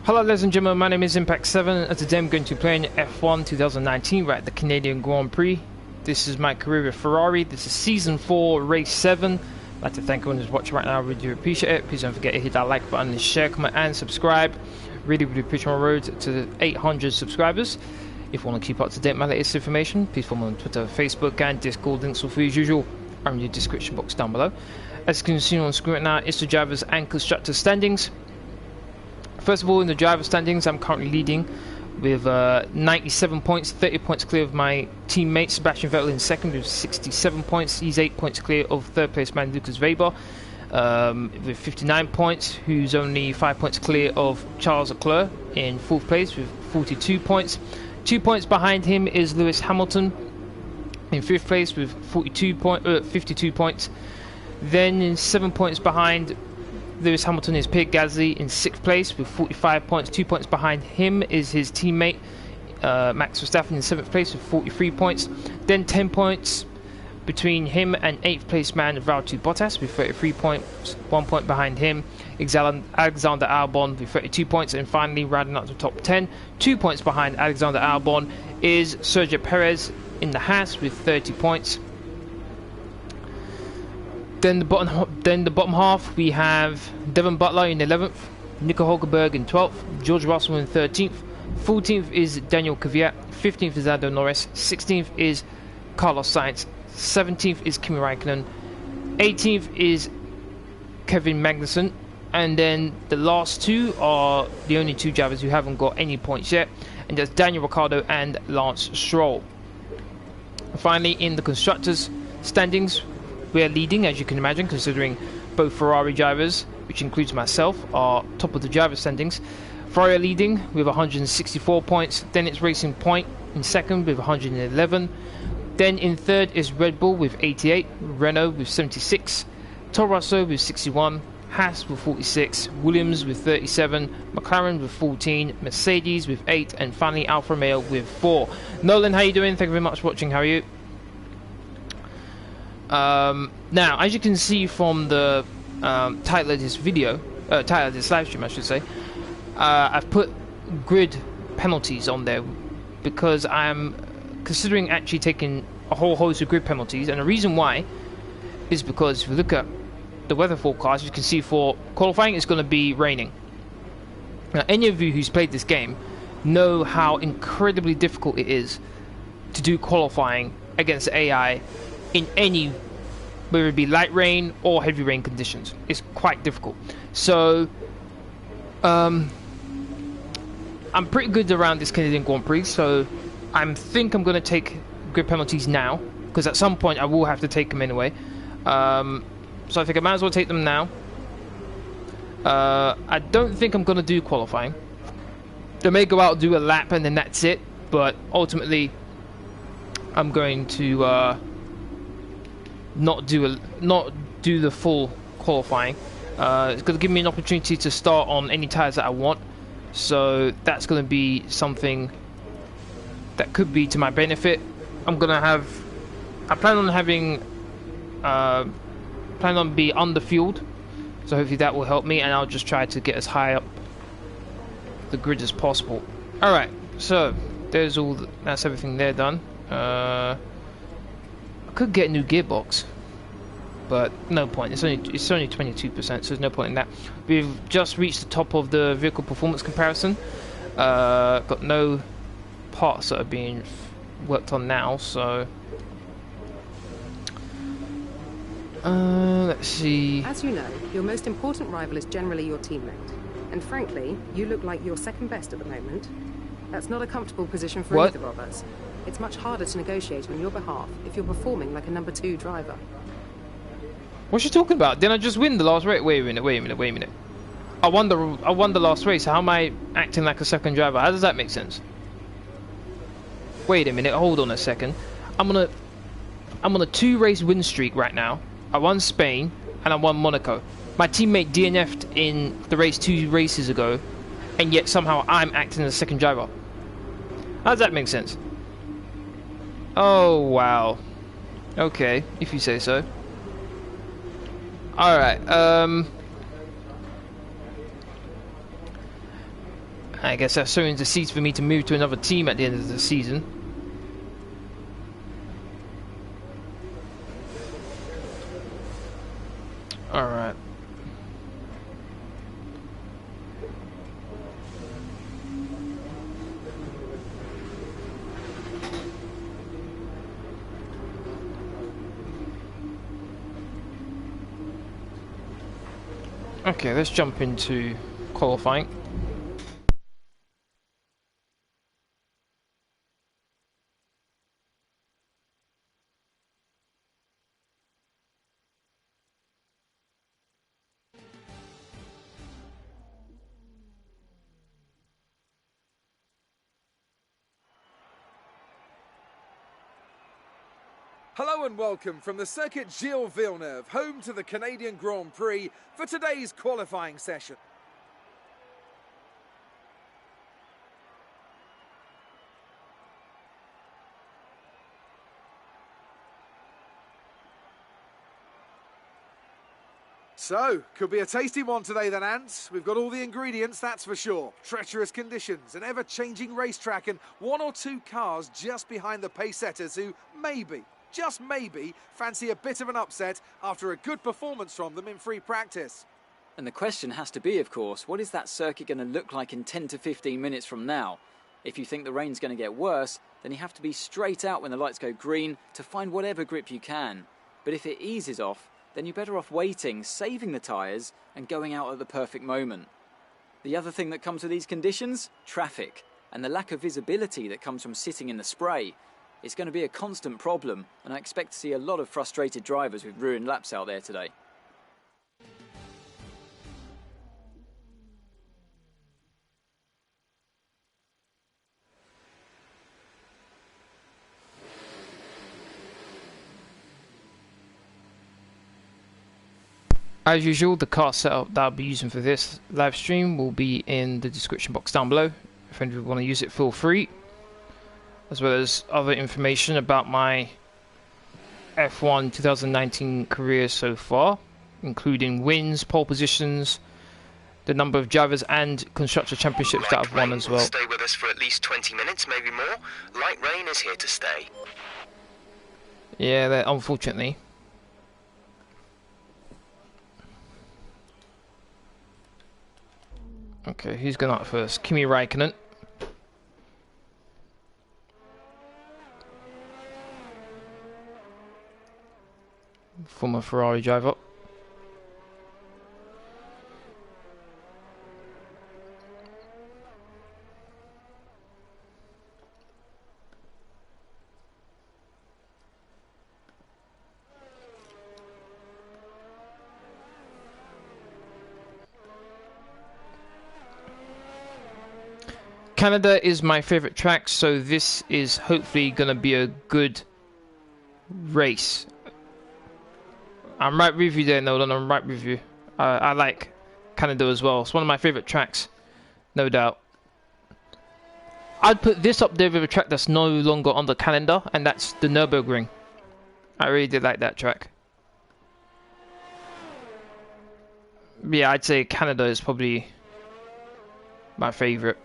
Hello ladies and gentlemen, my name is Impact7 and today I'm going to be playing F1 2019 right at the Canadian Grand Prix. This is my career with Ferrari. This is Season 4, Race 7. I'd like to thank everyone who's watching right now, I really do appreciate it. Please don't forget to hit that like button and share, comment and subscribe. Really appreciate my road to 800 subscribers. If you want to keep up to date with my latest information, please follow me on Twitter, Facebook and Discord. Links will free as usual are in the description box down below. As you can see on screen right now, it's the drivers and constructors standings. First of all, in the driver standings, I'm currently leading with 97 points, 30 points clear of my teammate Sebastian Vettel in second with 67 points. He's 8 points clear of third place man Lukas with 59 points, who's only 5 points clear of Charles Leclerc in fourth place with 42 points. 2 points behind him is Lewis Hamilton in fifth place with 52 points. Then in 7 points behind Lewis Hamilton is Pierre Gasly in 6th place with 45 points. 2 points behind him is his teammate Max Verstappen in 7th place with 43 points. Then 10 points between him and 8th place man Valtteri Bottas with 33 points. 1 point behind him Alexander Albon with 32 points. And finally, rounding up the top 10, 2 points behind Alexander Albon is Sergio Perez in the Haas with 30 points. Then the bottom half, we have Devon Butler in 11th, Nico Hulkenberg in 12th, George Russell in 13th, 14th is Danill Kvyat, 15th is Lando Norris, 16th is Carlos Sainz, 17th is Kimi Raikkonen, 18th is Kevin Magnussen, and then the last two are the only two drivers who haven't got any points yet, and that's Daniel Ricciardo and Lance Stroll. Finally, in the constructors standings, we are leading, as you can imagine, considering both Ferrari drivers, which includes myself, are top of the driver standings. Ferrari are leading with 164 points. Then it's Racing Point in second with 111. Then in third is Red Bull with 88, Renault with 76, Toro Rosso with 61, Haas with 46, Williams with 37, McLaren with 14, Mercedes with 8, and finally Alfa Romeo with 4. Nolan, how you doing? Thank you very much for watching. How are you? Now, as you can see from the title of this video, title of this live stream, I should say, I've put grid penalties on there because I'm considering actually taking a whole host of grid penalties, and the reason why is because if you look at the weather forecast, you can see for qualifying it's going to be raining. Now, any of you who's played this game know how incredibly difficult it is to do qualifying against AI in any, whether it be light rain or heavy rain conditions. It's quite difficult. So I'm pretty good around this Canadian Grand Prix, so I think I'm going to take grid penalties now, because at some point I will have to take them anyway. So I think I might as well take them now. I don't think I'm going to do qualifying. I may go out and do a lap and then that's it, but ultimately I'm going to not do the full qualifying. It's going to give me an opportunity to start on any tyres that I want, so that's going to be something that could be to my benefit. I plan on being underfueled, so hopefully that will help me, and I'll just try to get as high up the grid as possible. Alright, so there's that's everything there done. Could get a new gearbox, but no point. It's only 22%, so there's no point in that. We've just reached the top of the vehicle performance comparison. Got no parts that are being worked on now, so let's see. As you know, your most important rival is generally your teammate, and frankly, you look like you're second best at the moment. That's not a comfortable position for either of us. It's much harder to negotiate on your behalf if you're performing like a number 2 driver. What's she talking about? Didn't I just win the last race? Wait a minute. I won the last race. How am I acting like a second driver? How does that make sense? Wait a minute. Hold on a second. I'm on a 2-race win streak right now. I won Spain and I won Monaco. My teammate DNF'd in the race 2 races ago, and yet somehow I'm acting as a second driver. How does that make sense? Oh, wow. Okay, if you say so. Alright, I guess that's sowing the seeds for me to move to another team at the end of the season. Alright. Okay, let's jump into qualifying. Hello and welcome from the circuit Gilles Villeneuve, home to the Canadian Grand Prix, for today's qualifying session. So, could be a tasty one today then, Ants. We've got all the ingredients, that's for sure. Treacherous conditions, an ever-changing racetrack, and one or two cars just behind the pace setters who maybe, just maybe, fancy a bit of an upset after a good performance from them in free practice. And the question has to be, of course, what is that circuit going to look like in 10 to 15 minutes from now? If you think the rain's going to get worse, then you have to be straight out when the lights go green to find whatever grip you can. But if it eases off, then you're better off waiting, saving the tyres, and going out at the perfect moment. The other thing that comes with these conditions? Traffic, and the lack of visibility that comes from sitting in the spray. It's going to be a constant problem, and I expect to see a lot of frustrated drivers with ruined laps out there today. As usual, the car setup that I'll be using for this live stream will be in the description box down below. If any of you want to use it, feel free. As well as other information about my F1 2019 career so far, including wins, pole positions, the number of drivers, and Constructors Championships that I've won as well. Stay with us for at least 20 minutes, maybe more. Light rain is here to stay. Yeah, unfortunately. Okay, who's going out first? Kimi Räikkönen. Former Ferrari driver. Canada is my favourite track, so this is hopefully going to be a good race. I'm right with you there, Nolan. I'm right with you. I like Canada as well. It's one of my favourite tracks, no doubt. I'd put this up there with a track that's no longer on the calendar, and that's the Nürburgring. I really did like that track. Yeah, I'd say Canada is probably my favourite.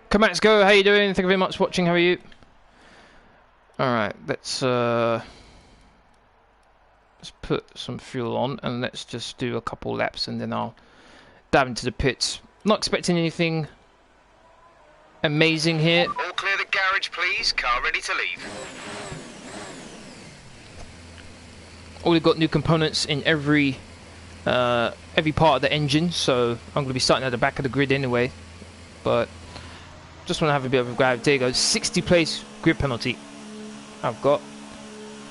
Kvyat, go. How you doing? Thank you very much for watching. How are you? Alright, let's put some fuel on and let's just do a couple laps and then I'll dive into the pits. Not expecting anything amazing here. All clear the garage, please. Car ready to leave. Already got new components in every part of the engine, so I'm going to be starting at the back of the grid anyway. But just want to have a bit of a grab. There you go, 60 place grid penalty I've got.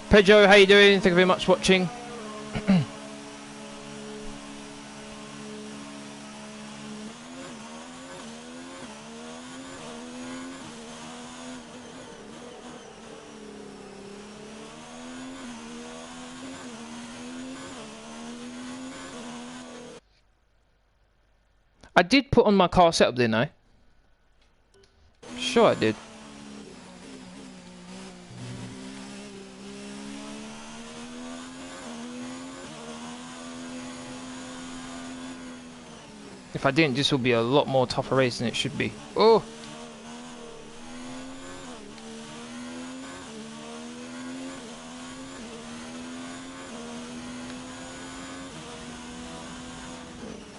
Pedro, how you doing? Thank you very much for watching. I did put on my car setup, didn't I? Sure I did. If I didn't, this will be a lot more tougher race than it should be. Oh!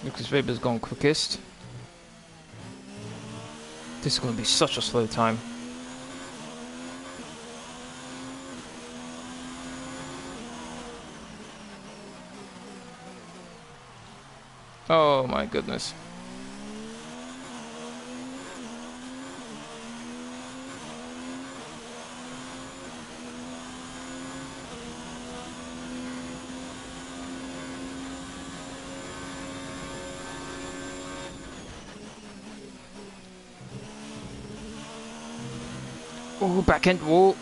Lucas Weber's gone quickest. This is going to be such a slow time. Oh my goodness. Oh, back end wall.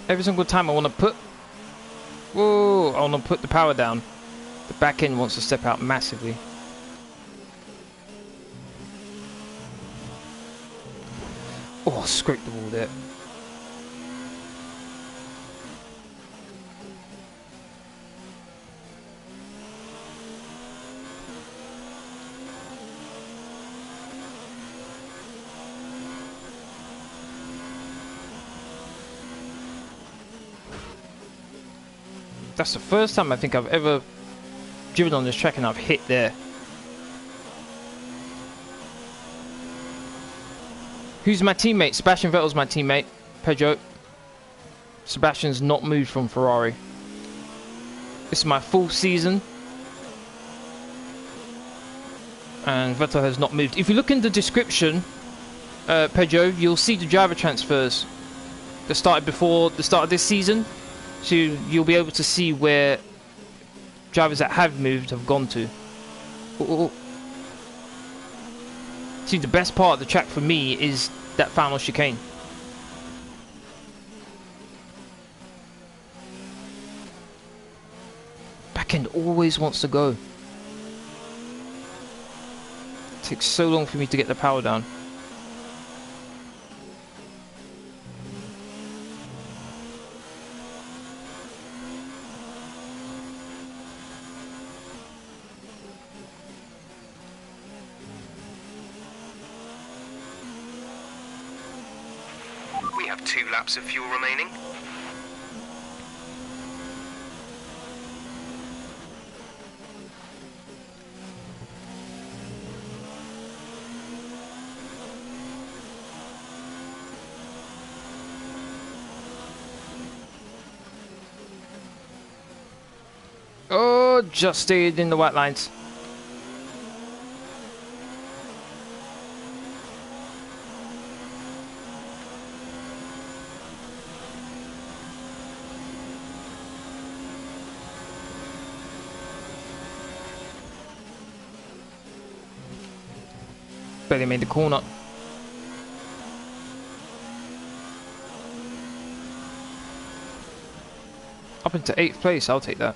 Every single time I want to put... Whoa, I want to put the power down. The back end wants to step out massively. Oh, scraped the wall there. That's the first time I think I've ever driven on this track and I've hit there. Who's my teammate? Sebastian Vettel's my teammate. Peugeot. Sebastian's not moved from Ferrari. This is my full season. And Vettel has not moved. If you look in the description, Peugeot, you'll see the driver transfers that started before the start of this season. So you'll be able to see where drivers that have moved have gone to. Ooh. See, the best part of the track for me is that final chicane. Back end always wants to go. It takes so long for me to get the power down. We have 2 laps of fuel remaining. Oh, just stayed in the white lines. Barely made the corner. Up into 8th place, I'll take that.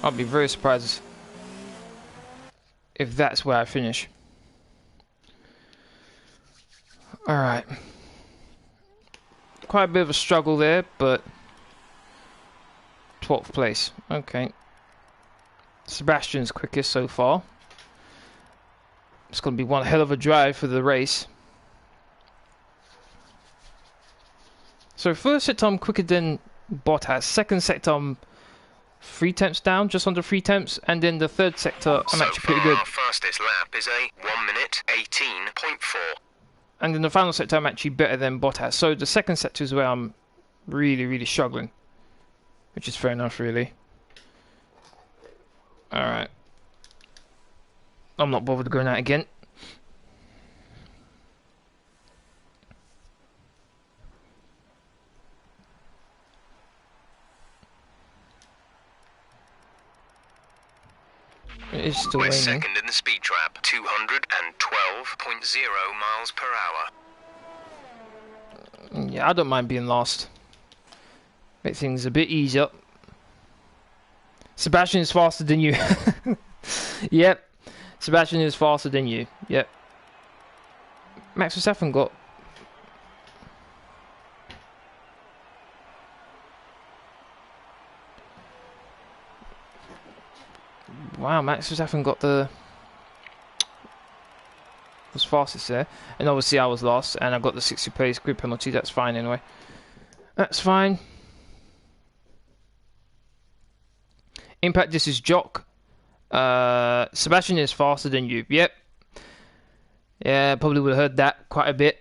I'll be very surprised if that's where I finish. Alright. Quite a bit of a struggle there, but 12th place. Okay. Sebastian's quickest so far. It's going to be one hell of a drive for the race. So first sector I'm quicker than Bottas. Second sector I'm 3 tenths down, just under 3 tenths. And then the third sector I'm actually pretty good. Our fastest lap is a 1 minute 18.4. And in the final sector I'm actually better than Bottas. So the second sector is where I'm really struggling. Which is fair enough, really. Alright. I'm not bothered going out again. It is still We're raining. second in the speed trap, 212.0 miles per hour. Yeah, I don't mind being last. Make things a bit easier. Sebastian is faster than you. Yep. Sebastian is faster than you. Yep. Max Verstappen got... Wow, Max Verstappen got the... was fastest there. And obviously I was last, and I got the 60 place grid penalty. That's fine anyway. That's fine. Impact, this is Jock. Sebastian is faster than you. Yep. Yeah, probably would have heard that quite a bit.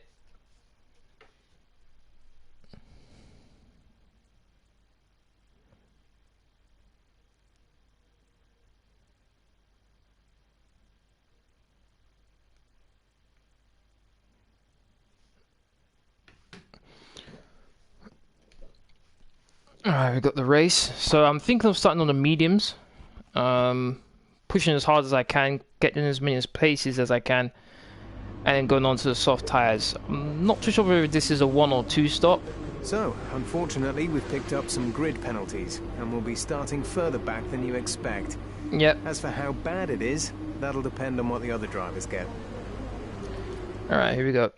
Alright, we got the race. So I'm thinking of starting on the mediums. Pushing as hard as I can, getting as many places as I can, and then going on to the soft tyres. I'm not too sure whether this is a 1 or 2 stop. So, unfortunately, we've picked up some grid penalties, and we'll be starting further back than you expect. Yep. As for how bad it is, that'll depend on what the other drivers get. Alright, here we go.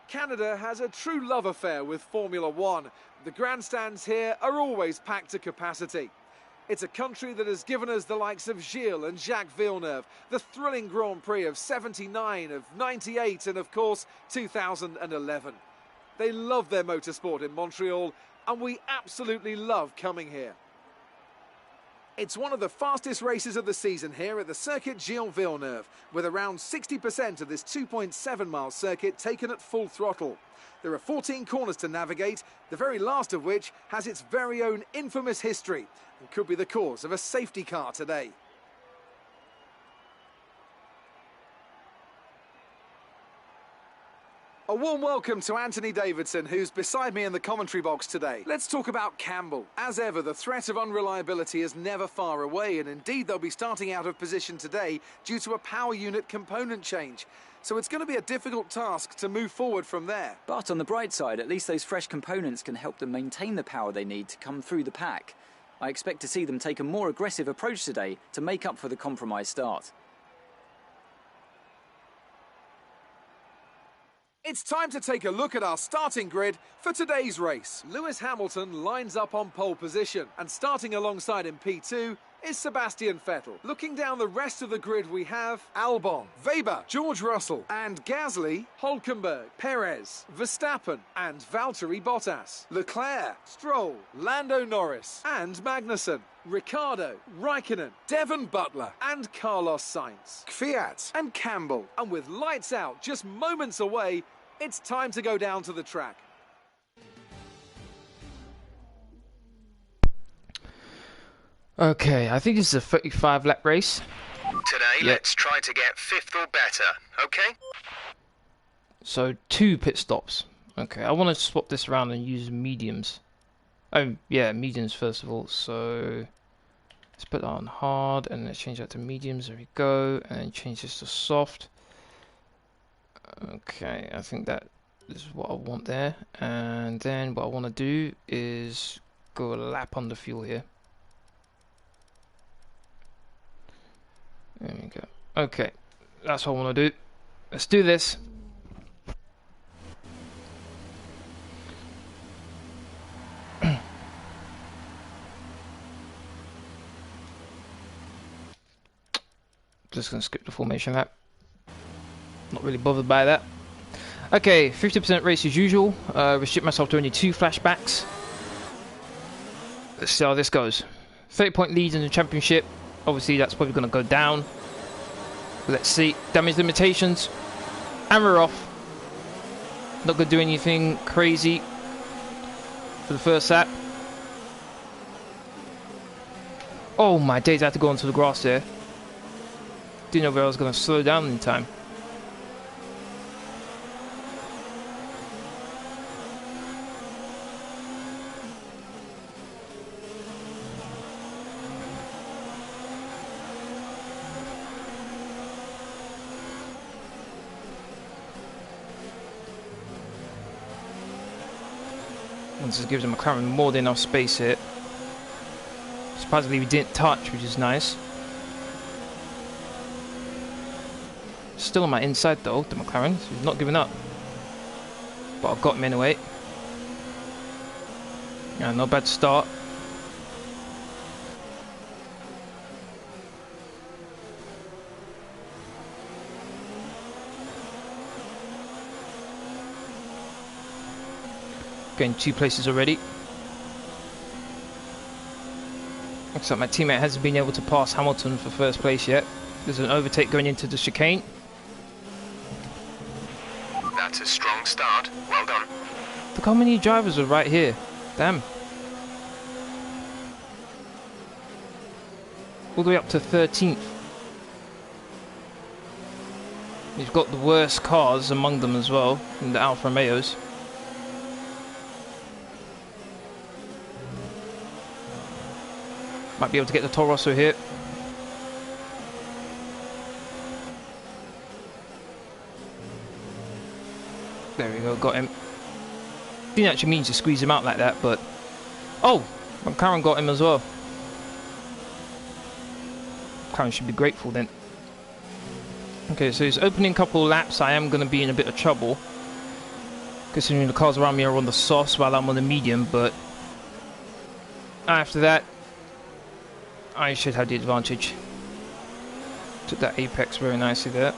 Canada has a true love affair with Formula One. The grandstands here are always packed to capacity. It's a country that has given us the likes of Gilles and Jacques Villeneuve, the thrilling Grand Prix of '79, of '98 and of course 2011. They love their motorsport in Montreal and we absolutely love coming here. It's one of the fastest races of the season here at the Circuit Gilles Villeneuve, with around 60% of this 2.7-mile circuit taken at full throttle. There are 14 corners to navigate, the very last of which has its very own infamous history and could be the cause of a safety car today. A warm welcome to Anthony Davidson, who's beside me in the commentary box today. Let's talk about Campbell. As ever, the threat of unreliability is never far away, and indeed they'll be starting out of position today due to a power unit component change. So it's going to be a difficult task to move forward from there. But on the bright side, at least those fresh components can help them maintain the power they need to come through the pack. I expect to see them take a more aggressive approach today to make up for the compromised start. It's time to take a look at our starting grid for today's race. Lewis Hamilton lines up on pole position, and starting alongside him P2 is Sebastian Vettel. Looking down the rest of the grid we have Albon, Weber, George Russell and Gasly, Hülkenberg, Perez, Verstappen and Valtteri Bottas, Leclerc, Stroll, Lando Norris and Magnussen, Ricciardo, Raikkonen, Devon Butler and Carlos Sainz, Kvyat and Campbell. And with lights out just moments away, it's time to go down to the track. Okay, I think this is a 35 lap race. Today, let's try to get 5th or better, okay? So 2 pit stops. Okay, I want to swap this around and use mediums. Oh, yeah, mediums first of all. So let's put that on hard and let's change that to mediums. There we go. And change this to soft. Okay, I think that is what I want there. And then what I want to do is go a lap on the fuel here. There we go. Okay, that's what I want to do. Let's do this. Just gonna skip the formation lap. Not really bothered by that. Okay, 50% race as usual. Restrict myself to only 2 flashbacks. Let's see how this goes. 30-point lead in the championship. Obviously, that's probably going to go down. Let's see. Damage limitations. And we're off. Not going to do anything crazy. for the first lap. Oh my days, I had to go onto the grass there. Didn't know where I was going to slow down in time. This gives him McLaren more than enough space here. Surprisingly, we didn't touch, which is nice. Still on my inside though, the McLaren, so he's not giving up. But I've got him anyway. Yeah, not bad start. Getting 2 places already. Looks like my teammate hasn't been able to pass Hamilton for first place yet. There's an overtake going into the chicane. That's a strong start. Well done. Look how many drivers are right here. Damn. All the way up to 13th. You've got the worst cars among them as well, in the Alfa Romeos. Might be able to get the Toro Rosso here. There we go, got him. Didn't actually mean to squeeze him out like that, but... Oh! McLaren got him as well. McLaren should be grateful then. Okay, so his opening couple of laps, I am going to be in a bit of trouble. Considering the cars around me are on the softs while I'm on the medium, but... After that, I should have the advantage. Took that apex very nicely there.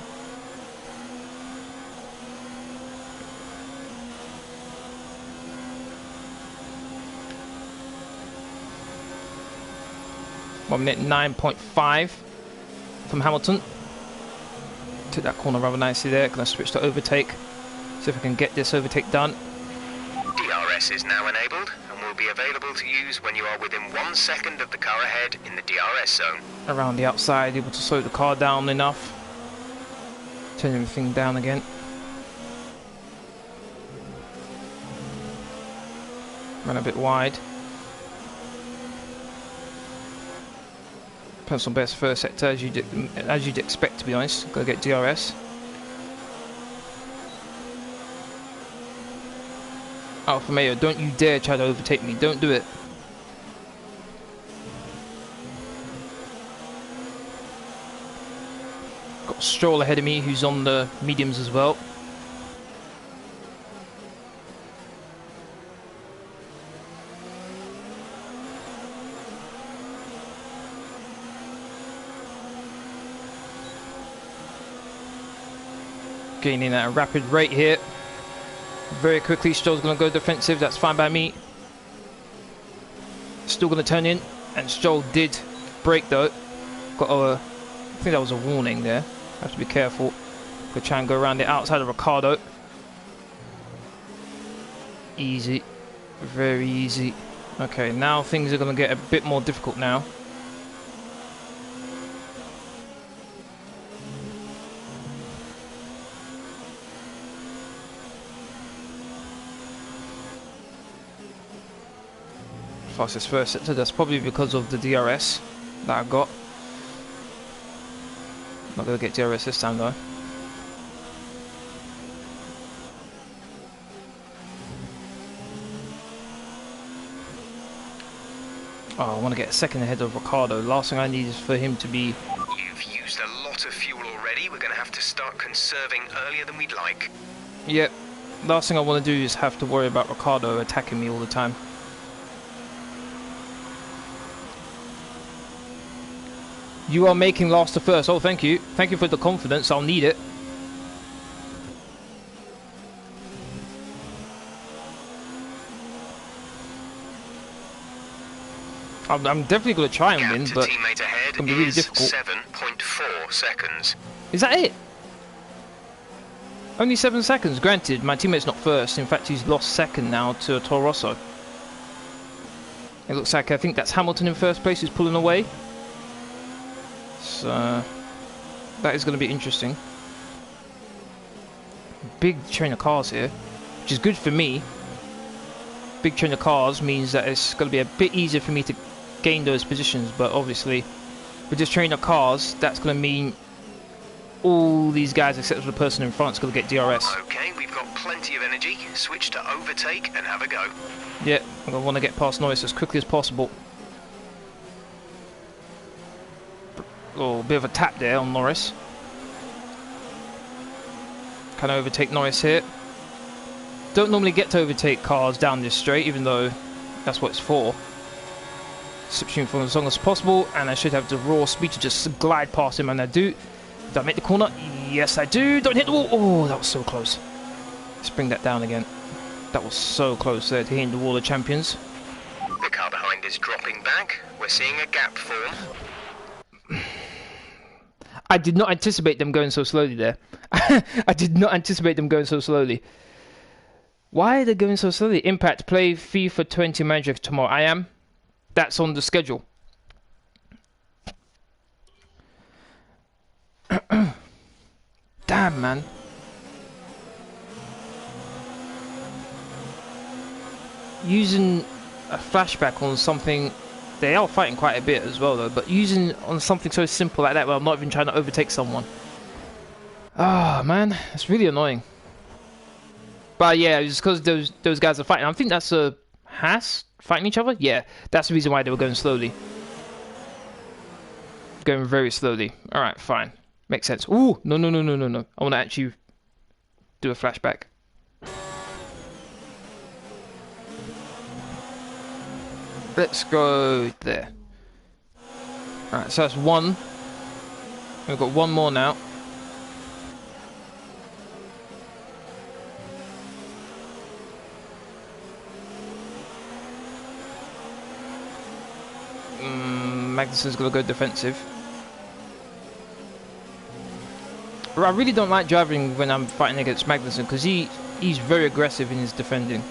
One minute 9.5 from Hamilton. Took that corner rather nicely there. Gonna switch to overtake. See if I can get this overtake done. DRS is now enabled and will be available to use when you are within 1 second of the car ahead in the DRS zone. Around the outside, able to slow the car down enough. Turn everything down again. Ran a bit wide. Personal best first sector, as you'd expect, to be honest. Gotta get DRS. Alfa Romeo, don't you dare try to overtake me. Don't do it. Got Stroll ahead of me, who's on the mediums as well. Gaining at a rapid rate here. Very quickly, Stroll's going to go defensive. That's fine by me. Still going to turn in, and Stroll did brake though. Got a, I think that was a warning there. Have to be careful. Could try and go around the outside of Ricciardo. Easy, very easy. Okay, now things are going to get a bit more difficult now. Fastest first sector, that's probably because of the DRS that I got. Not going to get DRS this time though. Oh, I want to get a second ahead of Ricciardo. Last thing I need is for him to be... You've used a lot of fuel already. We're going to have to start conserving earlier than we'd like. Yep. Last thing I want to do is have to worry about Ricciardo attacking me all the time. You are making last to first. Oh, thank you. Thank you for the confidence. I'll need it. I'm definitely going to try and win, but it's going to be really difficult. 7.4 seconds. Is that it? Only 7 seconds. Granted, my teammate's not first. In fact, he's lost second now to Toro Rosso. It looks like, I think that's Hamilton in first place who's pulling away. So that is going to be interesting. Big train of cars here, which is good for me. Big train of cars means that it's going to be a bit easier for me to gain those positions, but obviously with this train of cars, that's going to mean all these guys except for the person in front is going to get DRS. Okay, we've got plenty of energy. Switch to overtake and have a go. Yeah, I'm going to want to get past Norris as quickly as possible. Oh, a bit of a tap there on Norris. Can I overtake Norris here? Don't normally get to overtake cars down this straight, even though that's what it's for. Slipstream for as long as possible, and I should have the raw speed to just glide past him, and I do. Did I make the corner? Yes, I do. Don't hit the wall. Oh, that was so close. Let's bring that down again. That was so close there to hitting the wall of champions. The car behind is dropping back. We're seeing a gap form. I did not anticipate them going so slowly there. I did not anticipate them going so slowly. Why are they going so slowly? Impact, play FIFA 20 Manager tomorrow. I am. That's on the schedule. Damn, man. Using a flashback on something... They are fighting quite a bit as well, though. But using on something so simple like that, where I'm not even trying to overtake someone. Ah, man. It's really annoying. But yeah, it's because those guys are fighting. I think that's a Haas fighting each other. Yeah, that's the reason why they were going slowly. Going very slowly. All right, fine. Makes sense. Ooh, no. I want to actually do a flashback. Let's go there. All right, so that's one. We've got one more now. Magnussen's going to go defensive. I really don't like driving when I'm fighting against Magnussen because he's very aggressive in his defending.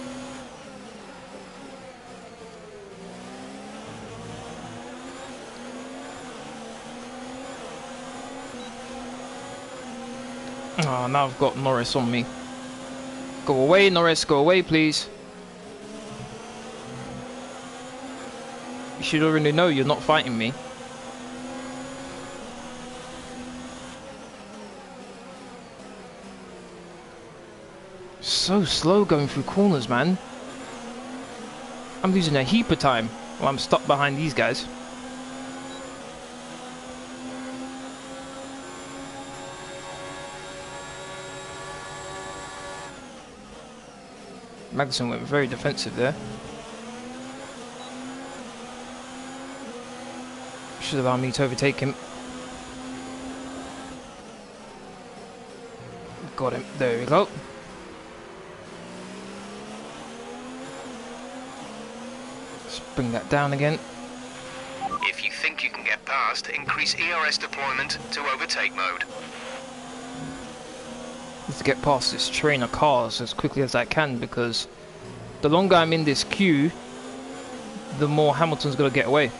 Oh, now I've got Norris on me. Go away, Norris, go away, please. You should already know you're not fighting me. So slow going through corners, man. I'm losing a heap of time while I'm stuck behind these guys. Magnussen went very defensive there. Should allow me to overtake him. Got him. There we go. Let's bring that down again. If you think you can get past, increase ERS deployment to overtake mode. Need to get past this train of cars as quickly as I can, because the longer I'm in this queue, the more Hamilton's going to get away.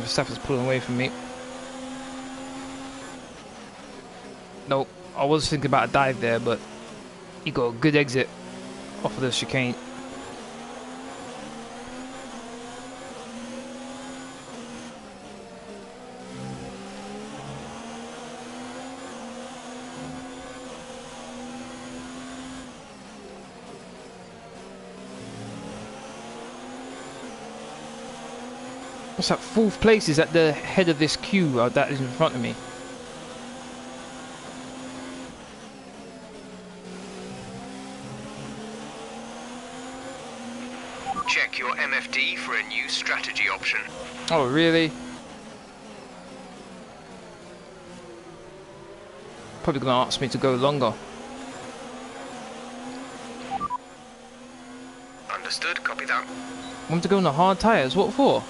Verstappen's pulling away from me. Nope, I was thinking about a dive there, but he got a good exit off of the chicane. What's that? 4th place is at the head of this queue that is in front of me. Check your MFD for a new strategy option. Oh, really? Probably going to ask me to go longer. Understood, copy that. I want to go on the hard tyres, what for?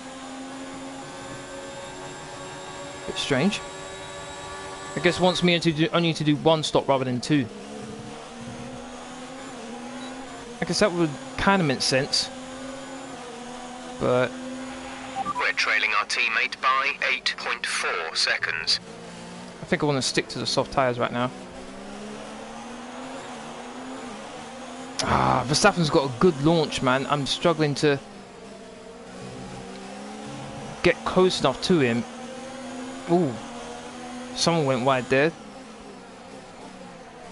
Bit strange. I guess wants me to do, only to do 1 stop rather than 2. I guess that would kind of make sense. But we're trailing our teammate by 8.4 seconds. I think I want to stick to the soft tyres right now. Ah, Verstappen's got a good launch, man. I'm struggling to get close enough to him. Ooh, someone went wide there.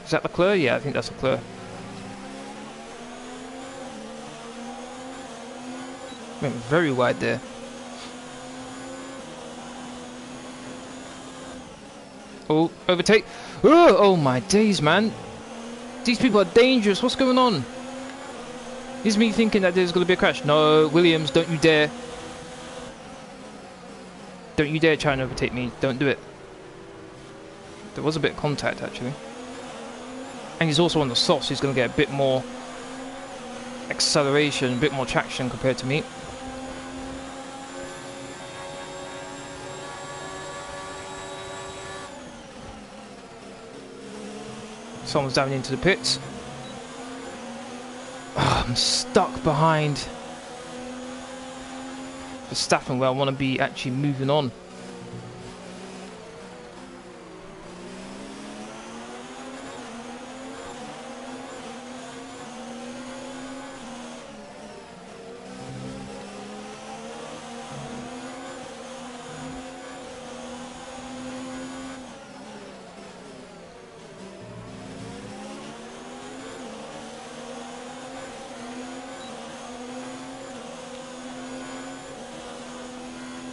Is that Leclerc? Yeah, I think that's Leclerc. Went very wide there. Oh, overtake. Oh my days, man. These people are dangerous. What's going on? This is me thinking that there's going to be a crash. No, Williams, don't you dare. Don't you dare try and overtake me. Don't do it. There was a bit of contact, actually. And he's also on the softs. He's going to get a bit more acceleration, a bit more traction compared to me. Someone's diving into the pits. Oh, I'm stuck behind Verstappen where I want to be actually moving on.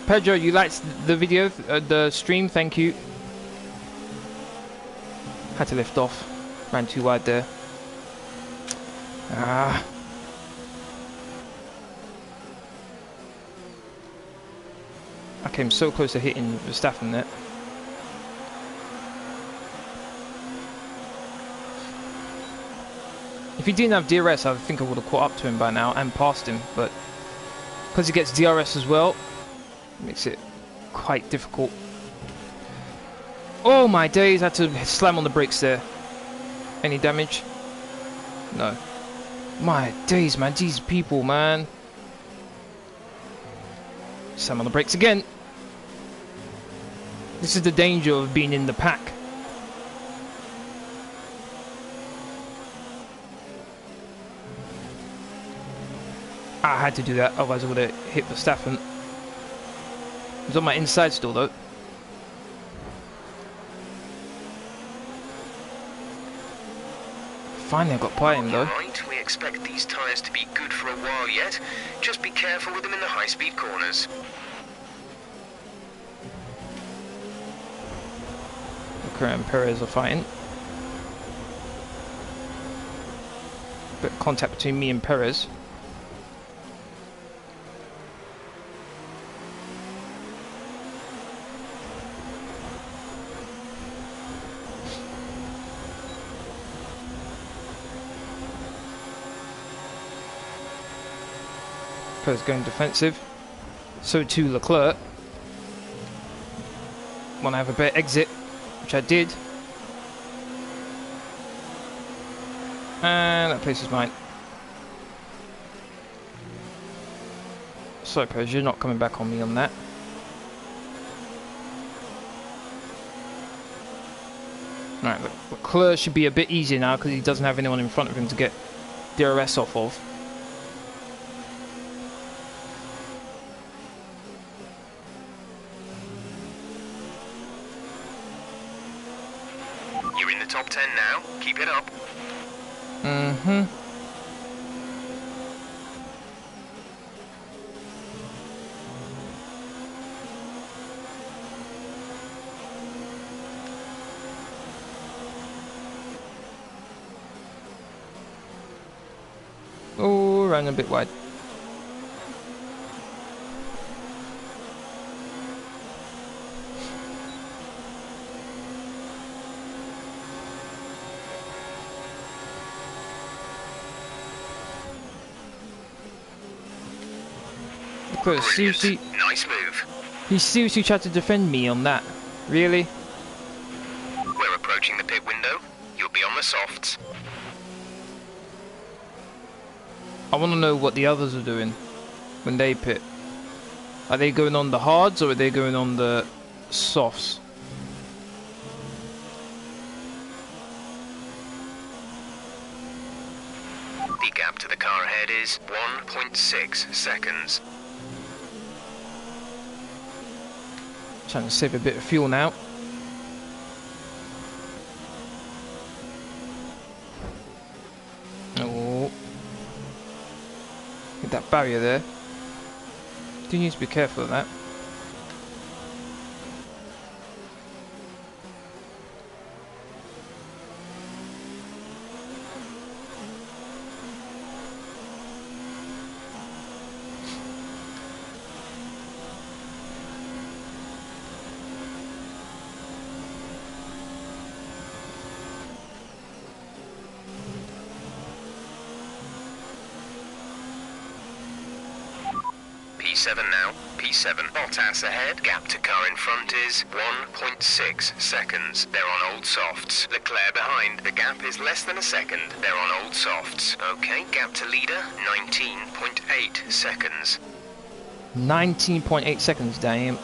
Pedro, you liked the video, the stream, thank you. Had to lift off, ran too wide there. Ah. I came so close to hitting Verstappen there. If he didn't have DRS, I think I would have caught up to him by now and passed him, but because he gets DRS as well, makes it quite difficult. Oh my days, I had to slam on the brakes there. Any damage? No. My days, man, these people, man. Slam on the brakes again. This is the danger of being in the pack. I had to do that, otherwise I would have hit Verstappen. He's on my inside still though. Finally I got by him though. Right, we expect these tyres to be good for a while yet. Just be careful with them in the high-speed corners. Leclerc and Perez are fighting. Bit of contact between me and Perez. Perez going defensive. So too Leclerc. Want to have a better exit, which I did. And that place is mine. Sorry Perez, you're not coming back on me on that. Alright, Leclerc should be a bit easier now because he doesn't have anyone in front of him to get DRS off of. You're in the top 10 now. Keep it up. Mm-hmm. going a bit wide. Seriously, nice move. He seriously tried to defend me on that. Really? We're approaching the pit window. You'll be on the softs. I want to know what the others are doing when they pit. Are they going on the hards or are they going on the softs? The gap to the car ahead is 1.6 seconds. Trying to save a bit of fuel now. Oh. Hit that barrier there. Do need to be careful of that. P7 now. P7. Bottas ahead. Gap to car in front is 1.6 seconds. They're on old softs. Leclerc behind. The gap is less than a second. They're on old softs. Okay, gap to leader, 19.8 seconds. 19.8 seconds, damn.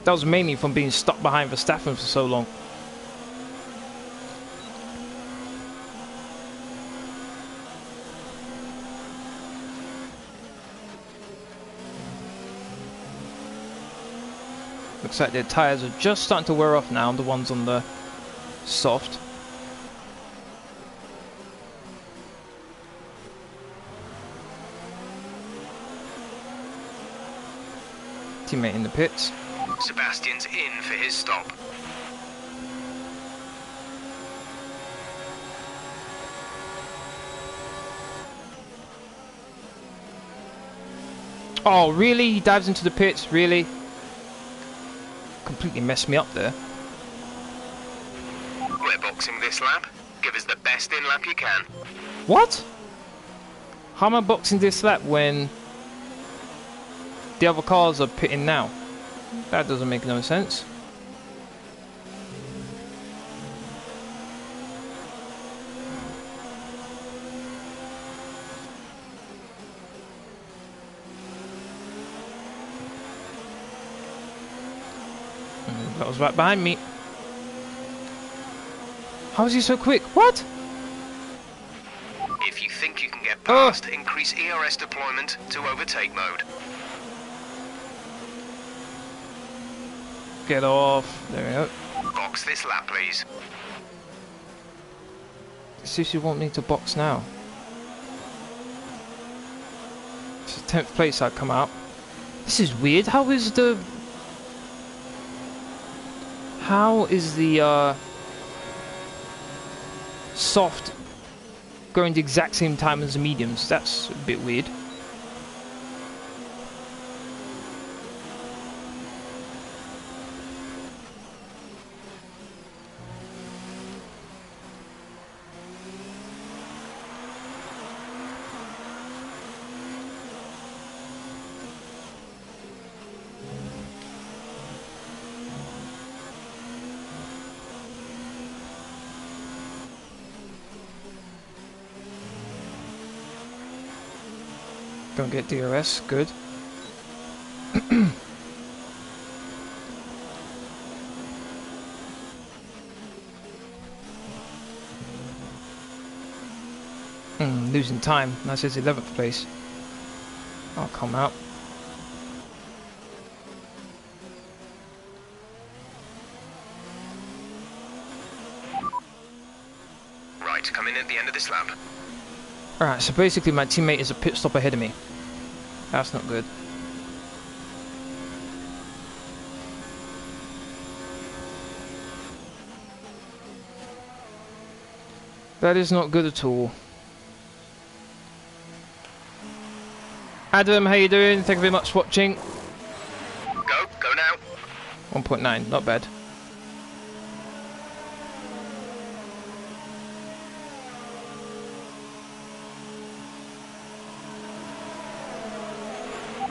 That was mainly from being stuck behind Verstappen for so long. Looks like their tyres are just starting to wear off now, the ones on the soft. Teammate in the pits. Sebastian's in for his stop. Oh, really? He dives into the pits? Really? Completely messed me up there. We're boxing this lap. Give us the best in lap you can. What? How am I boxing this lap when the other cars are pitting now? That doesn't make no sense. That was right behind me. How is he so quick? What? If you think you can get past, increase ERS deployment to overtake mode. Get off. There we go. Box this lap, please. See if you want me to box now. It's 10th place I'd come out. This is weird. How is the soft going the exact same time as the mediums? That's a bit weird. Don't get DRS, good. Losing time. That says 11th place. I'll come out. Right, come in at the end of this lap. Alright, so basically my teammate is a pit stop ahead of me. That's not good. That is not good at all. Adam, how you doing? Thank you very much for watching. Go now. 1.9, not bad.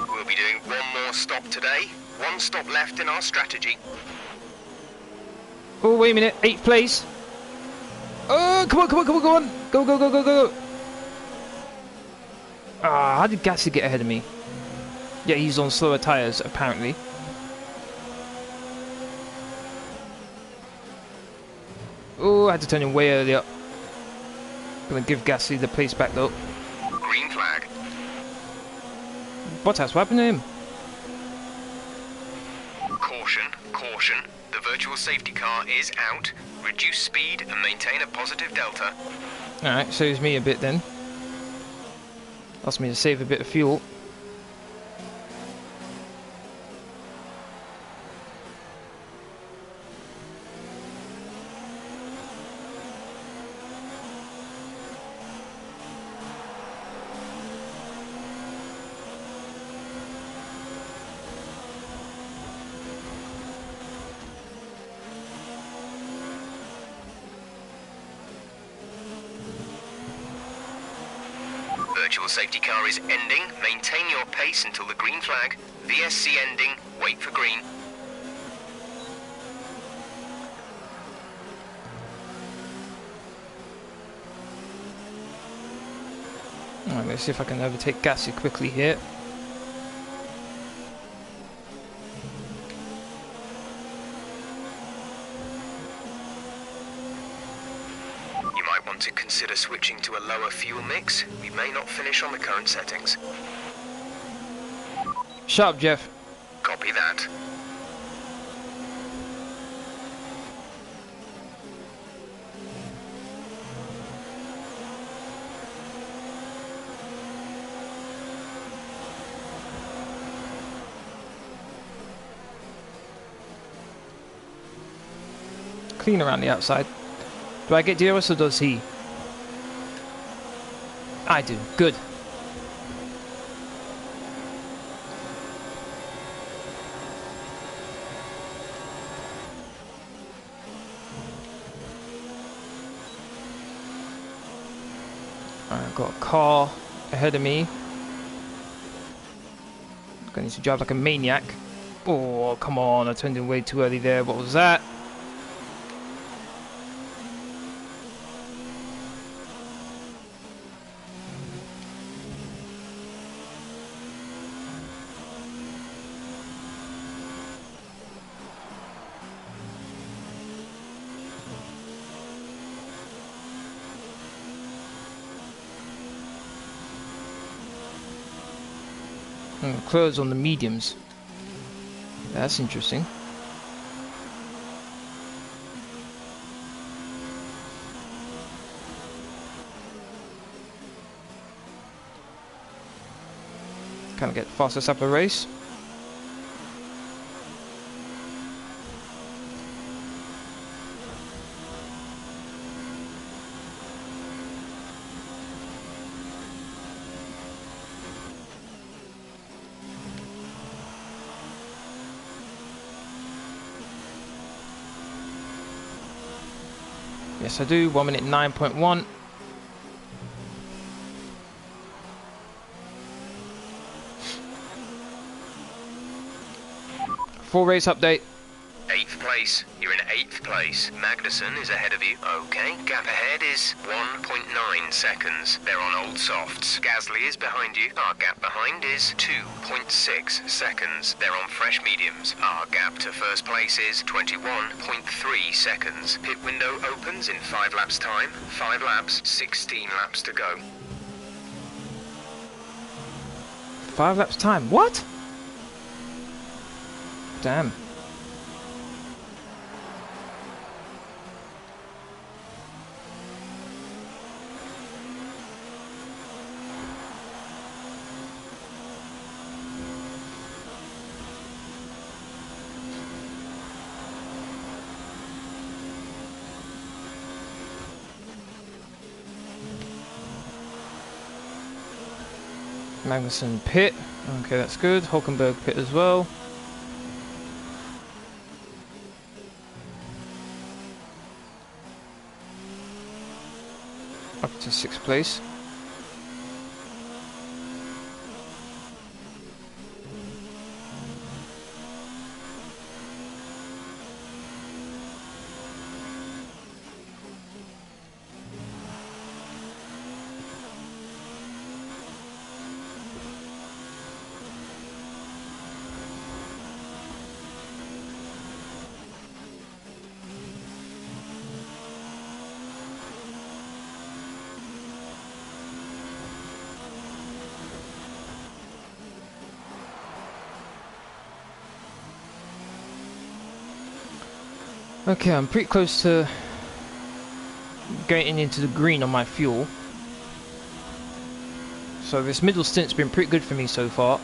We'll be doing one more stop today. One stop left in our strategy. Oh, wait a minute. 8th place. Oh, come on. Go. Ah, how did Gasly get ahead of me? Yeah, he's on slower tyres, apparently. Oh, I had to turn him way early up. Gonna give Gasly the place back, though. Green flag. Bottas, what happened to him? Caution. The virtual safety car is out. Reduce speed and maintain a positive delta. Alright, saves me a bit then. Asked me to save a bit of fuel. Virtual safety car is ending. Maintain your pace until the green flag. VSC ending. Wait for green. Alright, let's see if I can overtake Gasly quickly here. You might want to consider switching to a lower fuel mix. We may not finish on the current settings. Shut up, Jeff. Copy that. Clean around the outside. Do I get DRS or does he? I do. Good. Alright, I've got a car ahead of me. I'm going to drive like a maniac. Oh, come on. I turned in way too early there. What was that? Close on the mediums. That's interesting. Kind of get fastest up the race. Yes, I do. 1 minute 9.1. Full race update. 8th place. You're in 8th place. Magnussen is ahead of you. Okay. Gap ahead is 1.9 seconds. They're on old softs. Gasly is behind you. Our gap behind is 2.6 seconds. They're on fresh mediums. Our gap to first place is 21.3 seconds. Pit window opens in 5 laps time. 5 laps, 16 laps to go. 5 laps time. What? Damn. Magnussen pit. Okay, that's good. Hulkenberg pit as well. Up to 6th place. Okay, I'm pretty close to getting into the green on my fuel. So this middle stint's been pretty good for me so far.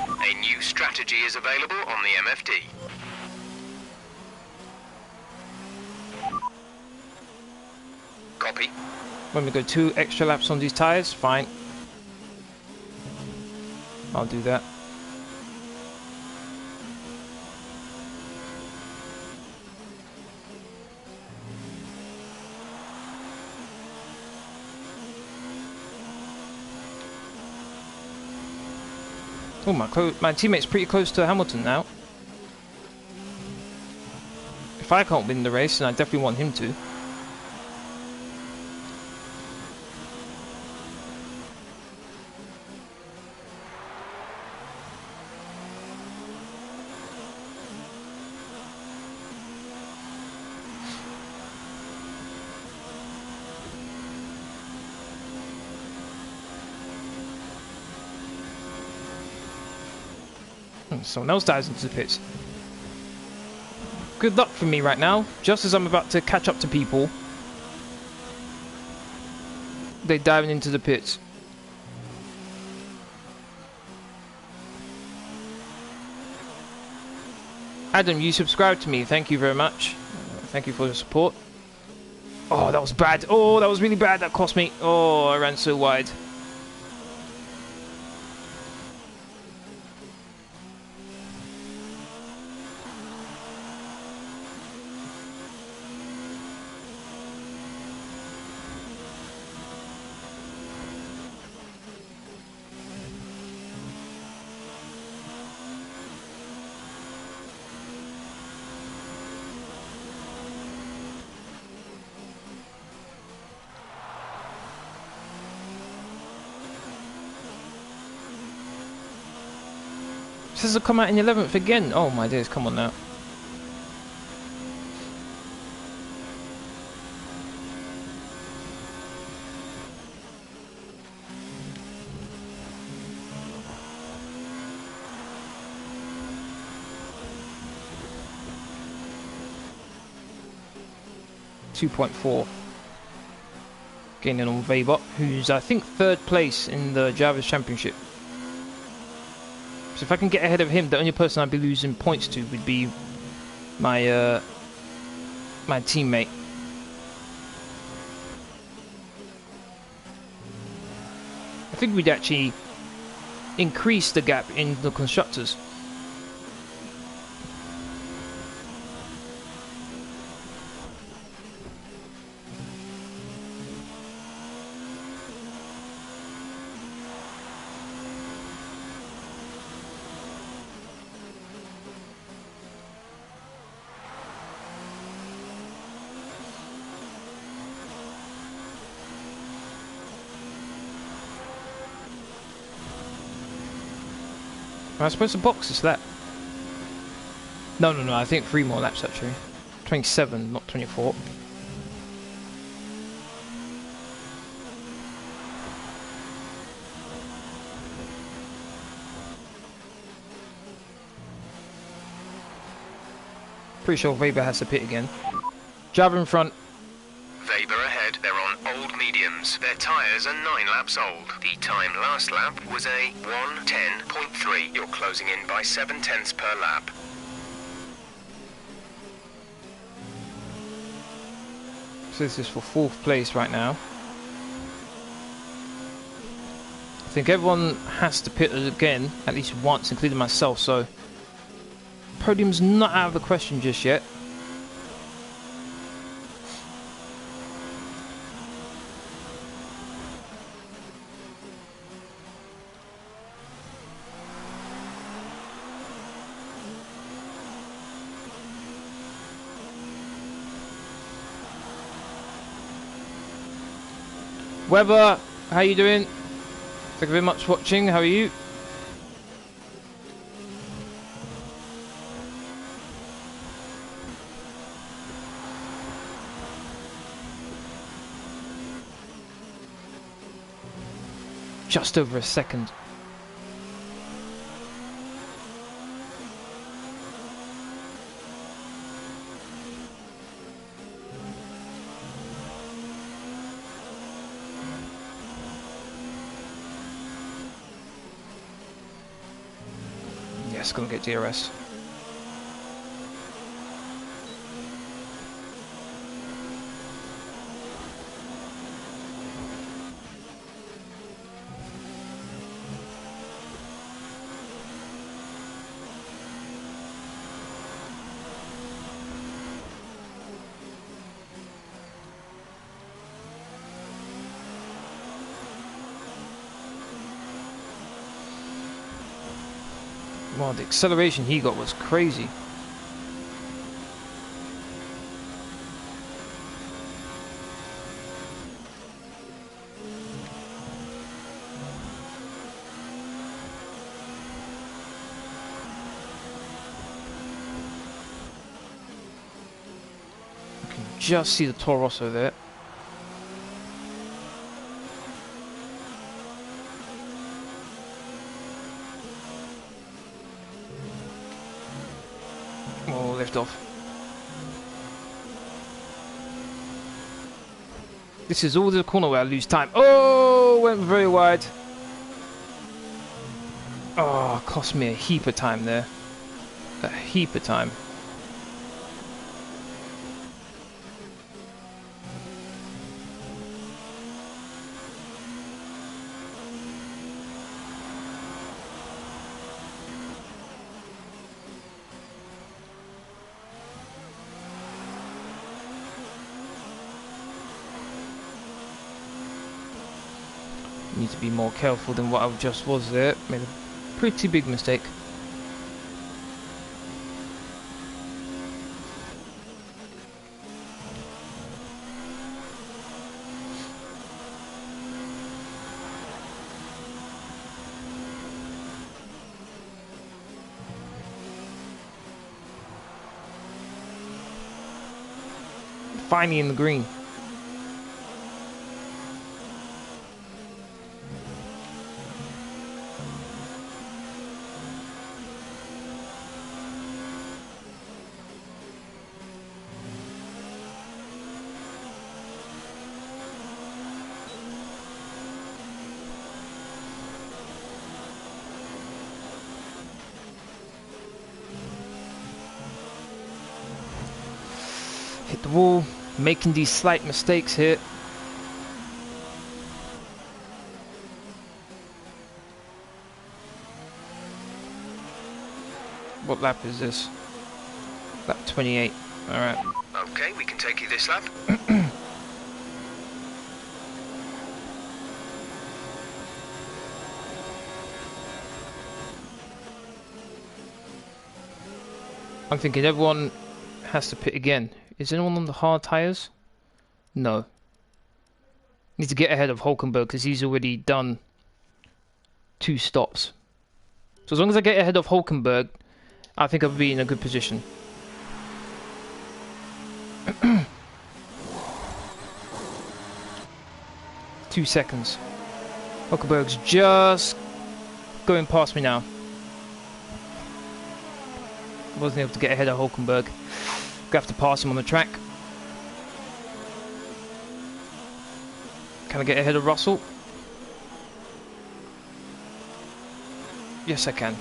A new strategy is available on the MFD. Copy. When we go 2 extra laps on these tyres, fine. I'll do that. Oh, my teammate's pretty close to Hamilton now. If I can't win the race, then I definitely want him to. Someone else dives into the pits. Good luck for me right now. Just as I'm about to catch up to people, they're diving into the pits. Adam, you subscribed to me. Thank you very much. Thank you for the support. Oh, that was bad. Oh, that was really bad. That cost me. Oh, I ran so wide. This has come out in 11th again. Oh my days, come on now. .4 gaining on Kvyat, who's I think 3rd place in the Drivers' Championship. So if I can get ahead of him, the only person I'd be losing points to would be my my teammate. I think we'd actually increase the gap in the constructors. Am I supposed to box this lap? No, I think 3 more laps actually. 27, not 24. Pretty sure Weber has to pit again. Driver in front. Weber ahead, they're on old mediums. Their tyres are 9 laps old. The time last lap was a 1:10.3. 3. You're closing in by 0.7 per lap. So this is for 4th place right now. I think everyone has to pit again at least once, including myself, so podium's not out of the question just yet. Weber, how you doing? Thank you very much for watching. How are you? Just over a second. Yes, gonna get DRS. Wow, the acceleration he got was crazy. You can just see the Toro Rosso there. Off. This is all the corner where I lose time. Oh, went very wide. Oh, cost me a heap of time there. A heap of time. Need to be more careful than what I just was there. Made a pretty big mistake. Finally in the green. Hit the wall, making these slight mistakes here. What lap is this? Lap 28. Alright. Okay, we can take you this lap. I'm thinking everyone has to pit again. Is anyone on the hard tyres? No. Need to get ahead of Hulkenberg because he's already done 2 stops. So as long as I get ahead of Hulkenberg, I think I'll be in a good position. Two seconds. Hulkenberg's just going past me now. Wasn't able to get ahead of Hulkenberg. Gonna have to pass him on the track. Can I get ahead of Russell? Yes, I can.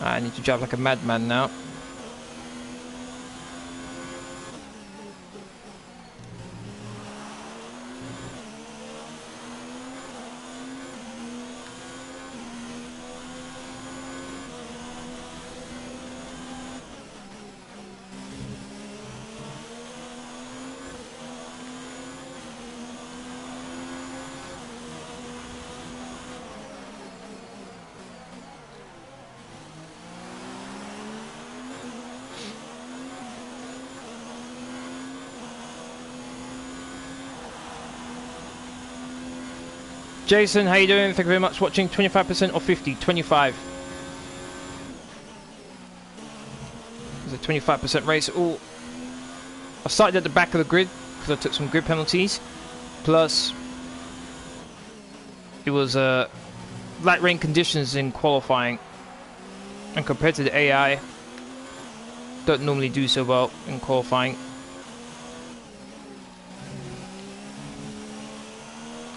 I need to drive like a madman now. Jason, how you doing? Thank you very much for watching. 25% or 50? 25. It's a 25% race. Oh, I started at the back of the grid because I took some grid penalties. Plus, it was light rain conditions in qualifying, and compared to the AI, don't normally do so well in qualifying.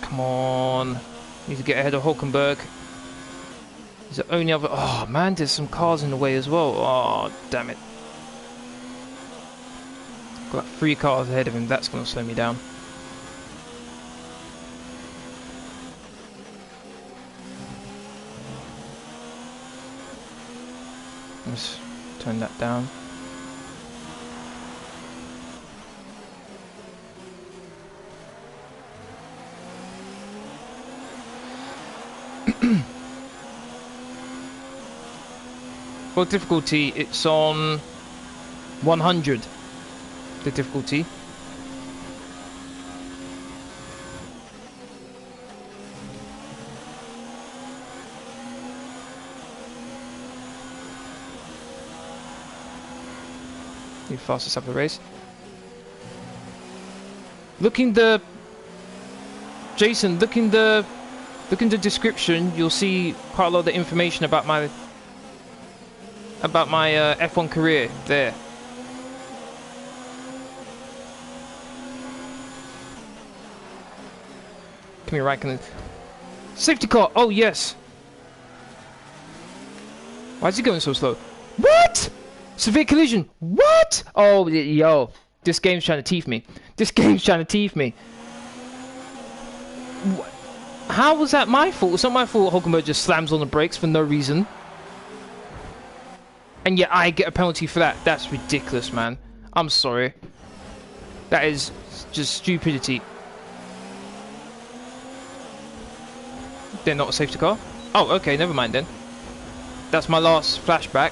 Come on. Need to get ahead of Hulkenberg. He's the only other... Oh, man, there's some cars in the way as well. Oh, damn it. Got 3 cars ahead of him. That's going to slow me down. Let's turn that down. For difficulty, it's on 100. The difficulty. The fastest up the race. Jason, look in the description. You'll see quite a lot of the information about my F1 career there. Come here, Raikkonen. Safety car. Oh yes. Why is he going so slow? What? Severe collision. What? Oh, yo. This game's trying to teeth me. This game's trying to teeth me. How was that my fault? It's not my fault Hulkenberg just slams on the brakes for no reason. And yet I get a penalty for that. That's ridiculous, man. I'm sorry. That is just stupidity. They're not a safety car? Oh, okay, never mind then. That's my last flashback.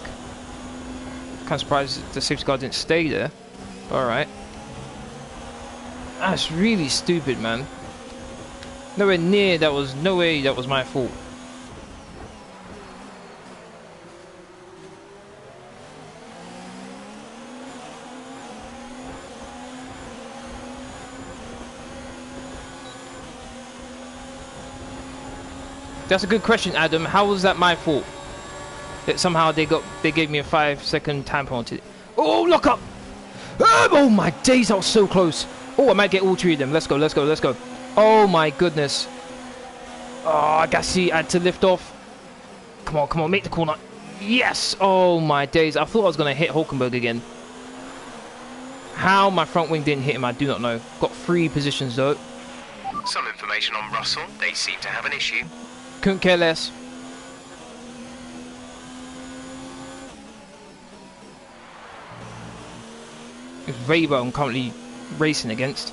Kind of surprised the safety car didn't stay there. Alright. That's really stupid, man. Nowhere near that was... No way that was my fault. That's a good question, Adam. How was that my fault? That somehow they gave me a 5-second time penalty. Oh, lock up! Oh my days, that was so close. Oh, I might get all 3 of them. Let's go, let's go, let's go. Oh my goodness. Oh, Gassi had to lift off. Come on, come on, make the corner. Yes! Oh my days. I thought I was going to hit Hulkenberg again. How my front wing didn't hit him, I do not know. Got 3 positions though. Some information on Russell. They seem to have an issue. Couldn't care less. It's Weber I'm currently racing against.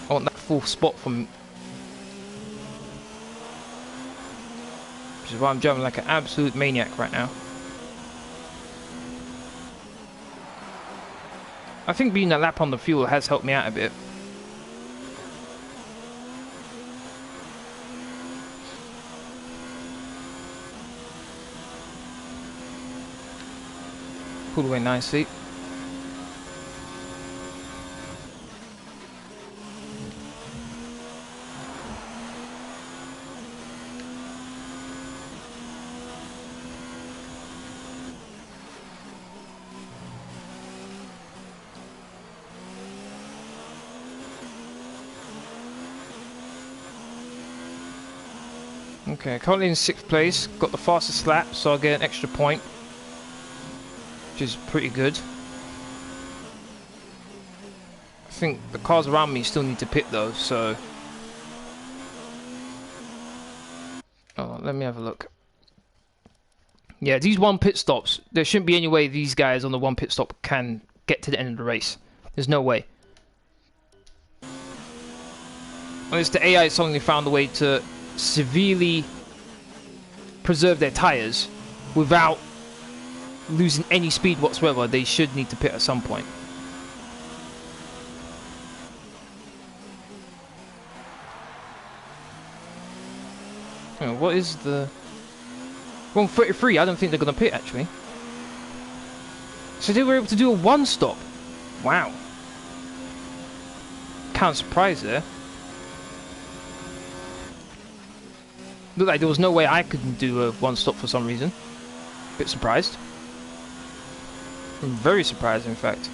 I want that 4th spot from... Which is why I'm driving like an absolute maniac right now. I think being a lap on the fuel has helped me out a bit. Pulled away nicely. Okay, currently in 6th place. Got the fastest lap, so I'll get an extra point, which is pretty good. I think the cars around me still need to pit though, so... Oh, let me have a look. Yeah, these 1 pit stops, there shouldn't be any way these guys on the 1 pit stop can get to the end of the race. There's no way. Unless the AI suddenly found a way to severely preserve their tyres without losing any speed whatsoever, they should need to pit at some point. Oh, what is the... Wrong 33, I don't think they're going to pit actually. So they were able to do a 1 stop. Wow. Kind of surprised there. Looked like there was no way I could do a 1 stop for some reason. Bit surprised. I'm very surprised in fact.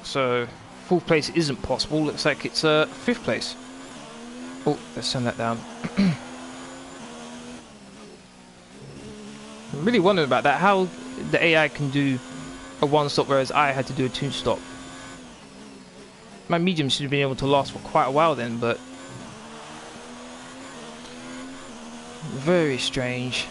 So 4th place isn't possible. Looks like it's 5th place. Oh, let's turn that down. I'm really wondering about that. How the AI can do a 1 stop whereas I had to do a 2 stop. My medium should have been able to last for quite a while then, but... Very strange.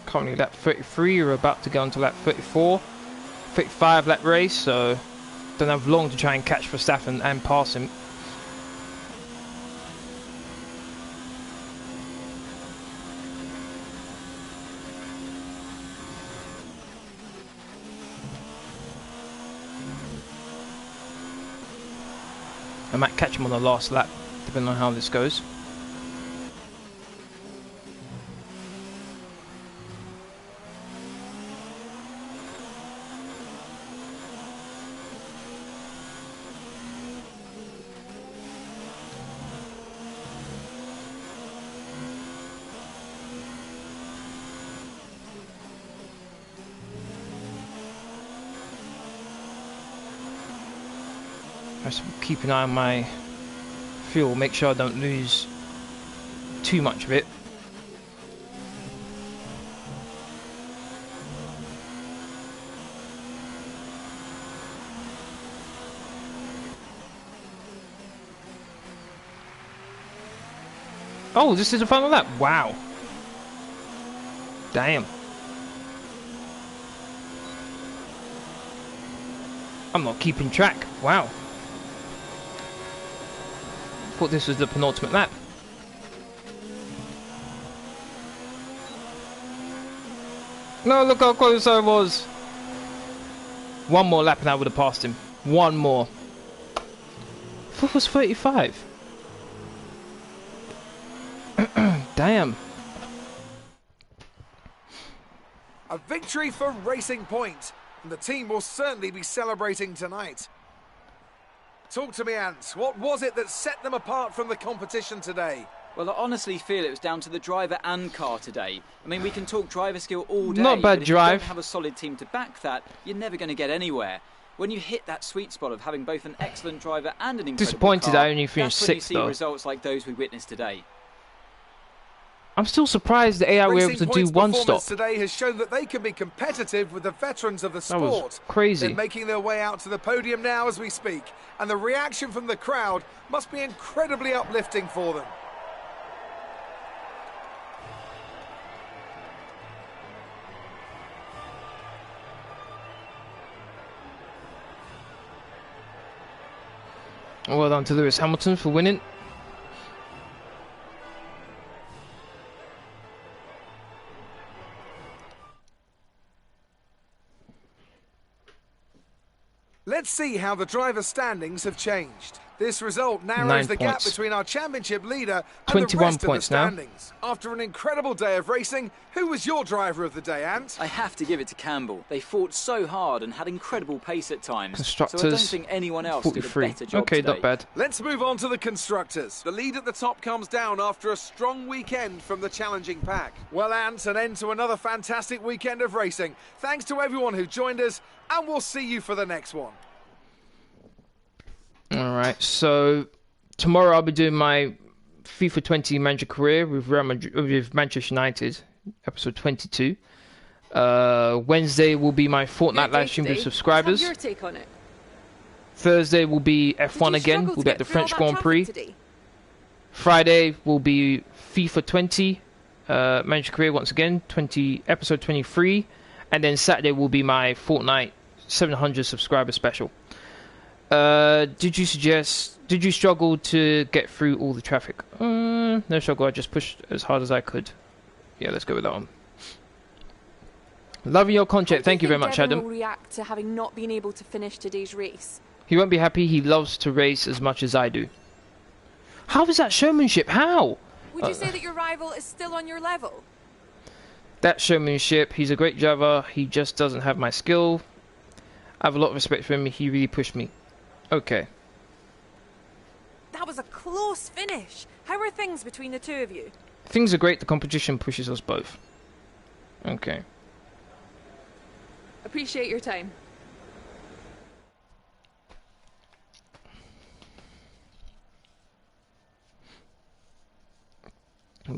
Currently lap 33, we're about to go into lap 34. 35 lap race, so don't have long to try and catch Verstappen and pass him. I might catch him on the last lap, depending on how this goes. Just keep an eye on my fuel, make sure I don't lose too much of it. Oh, this is the final lap. Wow. Damn. I'm not keeping track. Wow. Thought this was the penultimate lap. No, look how close I was. 1 more lap and I would have passed him. 1 more. I thought it was 35. Damn. A victory for Racing Point, and the team will certainly be celebrating tonight. Talk to me, Ants. What was it that set them apart from the competition today? Well, I honestly feel it was down to the driver and car today. I mean, we can talk driver skill all day, not bad but if drive. you don't have a solid team to back that, you're never going to get anywhere. When you hit that sweet spot of having both an excellent driver and an incredible Disappointed car, I only finished that's when you 6th see though. results like those we witnessed today. I'm still surprised the AI were able to do 1 stop. Today has shown that they can be competitive with the veterans of the sport. That was crazy. They're making their way out to the podium now as we speak, and the reaction from the crowd must be incredibly uplifting for them. Well done to Lewis Hamilton for winning. Let's see how the driver standings have changed. This result narrows 9 the gap points. between our championship leader and 21 the rest points of the now. standings. After an incredible day of racing, who was your driver of the day, Ant? I have to give it to Campbell. They fought so hard and had incredible pace at times. Constructors, so I don't think anyone else 43. did a better job Okay, today. not bad. Let's move on to the Constructors. The lead at the top comes down after a strong weekend from the challenging pack. Well, Ant, an end to another fantastic weekend of racing. Thanks to everyone who joined us, and we'll see you for the next one. Alright, so tomorrow I'll be doing my FIFA 20 manager career with Manchester United, episode 22. Wednesday will be my Fortnite live stream with subscribers. Your take on it. Thursday will be F1 again. We'll be at the French Grand Prix. Friday will be FIFA 20 manager career once again, episode 23. And then Saturday will be my Fortnite 700 subscriber special. Did you struggle to get through all the traffic? No struggle, I just pushed as hard as I could. Yeah, let's go with that one. Loving your content, thank you very much, Adam. How will react to having not been able to finish today's race? He won't be happy, he loves to race as much as I do. How is that showmanship? How? Would you say that your rival is still on your level? That showmanship, he's a great driver, he just doesn't have my skill. I have a lot of respect for him, he really pushed me. Okay. That was a close finish. How are things between the two of you? Things are great, the competition pushes us both. Okay. Appreciate your time.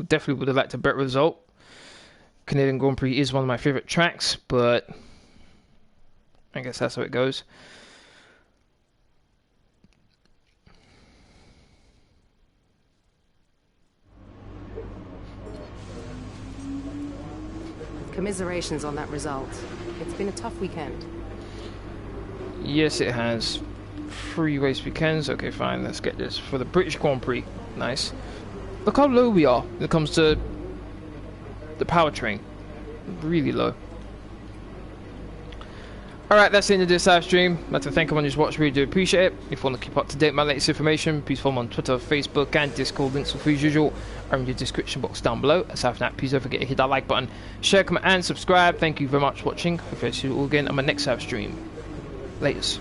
Definitely would have liked a better result. Canadian Grand Prix is one of my favourite tracks, but I guess that's how it goes. Commiserations on that result. It's been a tough weekend. Yes, it has. 3 race weekends. Okay, fine. Let's get this for the British Grand Prix. Nice. Look how low we are when it comes to the powertrain. Really low. Alright, that's the end of this live stream. I'd like to thank everyone who's watched. Really do appreciate it. If you want to keep up to date with my latest information, please follow me on Twitter, Facebook, and Discord. Links are free as usual are in the description box down below. Aside from that, please don't forget to hit that like button, share, comment, and subscribe. Thank you very much for watching. Hopefully, I'll see you all again on my next live stream. Latest.